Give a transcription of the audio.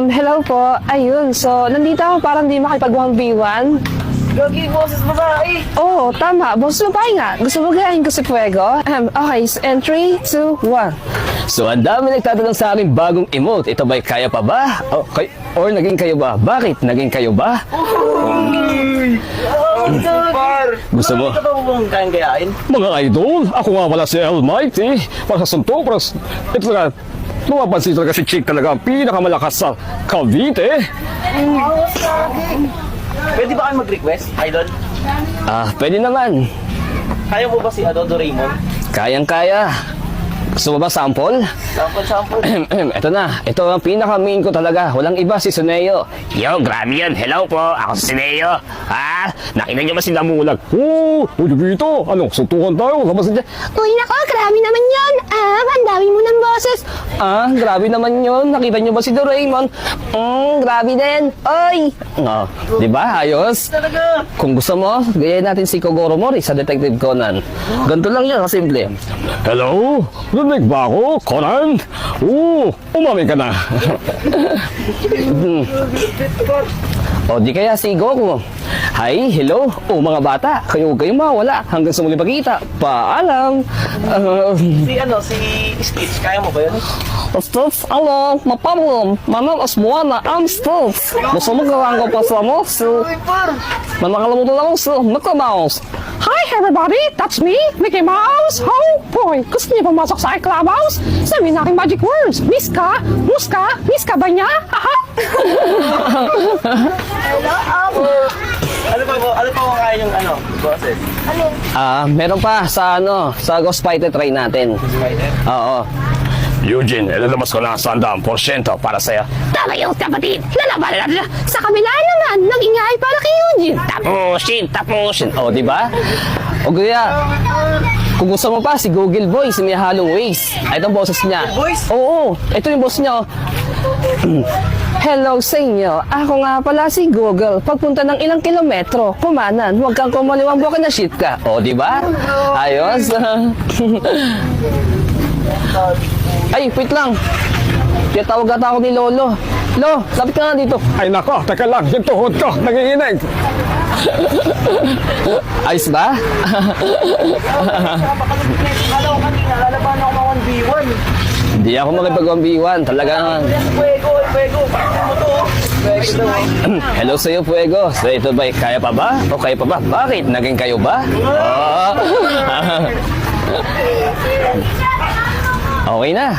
Hello po. Ayun, so nandito ako parang di makipag-1v1. Gagi, boses babae. Oo, tama. Boss babae nga. Gusto mo gayahin ko si Fuego? Okay, and 3, 2, 1. So, ang dami nagtatanong sa akin bagong emote. Ito ba'y kaya pa ba? Or naging kayo ba? Bakit? Naging kayo ba? Par, Gusto mo? Ito ba mong kayang gayain? Mga idol, ako nga pala si Almighty. Para sa suntok, ito na, lumapansin talaga si Chick talaga ang pinakamalakas sa Cavite. Pwede ba kayo mag-request, idol? Pwede naman. Kaya mo ba si Adodo Raymond? Kayang-kaya. Gusto mo ba sample? Sample. Ito na. Ito ang pinaka-main ko talaga. Walang iba si Suneo. Yo, grabe yan. Hello po. Ako si Suneo. Nakita niyo ba si Lamulag? Uy, dito. Ano, suntukan tayo. Kapag dyan. Uy, nako, grabe naman yun. Ang dami mo ng boses. Grabe naman yun. Nakita niyo ba si Doraemon? Grabe din. Oy! Di ba? Ayos. Talaga. Kung gusto mo, gayahin natin si Kogoro Mori sa Detective Conan. Ganito lang yun, kasimple. Hello? Rinig ba ako, Conan? Umami ka na. O di kaya si Goku. Hi, hello. Mga bata, kayo huwag kayong mawala hanggang sa muli pagkita. Paalam. Si Stitch, kaya mo ba yun? Stitch, hello, mapamulong. Manang asmuana, I'm Stitch. Gusto mo gawang ko pa sa mo? Uy, par. Manakalamutan ako sa Mickey Mouse. Hi everybody, that's me, Mickey Mouse. Oh boy, gusto niyo pumasok sa iClubhouse? Sabihin na aking magic words. Miska, muska, miska ba niya? Aha! Ano pa mo kaya yung boses? Meron pa sa Ghost Fighter try natin. Spider? Oo. Eugene, ilalabas ko na 100% para sa'yo. Tama yung kapatid. Lalaban natin na. Sa kabila naman, nag-ingay para kay Eugene. Tapusin. O, di ba? O, kuya, kung gusto mo pa, si Google Boy, si may halong ways. Ito ang boses niya. Voice? Oo, ito yung boss niya. Hello sa inyo. Ako nga pala si Google. Pagpunta ng ilang kilometro, kumanan. Huwag kang kumaliwang buka na shit ka. O, di ba? Ayos. Ay, wait lang. Tawag ata ako ni Lolo. Lo, lapit ka nga dito. Ay nako, teka lang. Yung tuhod ko, nanginginig. Ayos ba? Akala ko kanina, lalaban ako ng 1v1. Hindi ako makipag-1v1. Talagang... Fuego. Pakita mo to. Fuego daw. Hello sa'yo, Fuego. So ito ba, kaya pa ba? O kaya pa ba? Bakit? Naging kayo ba? Okay na.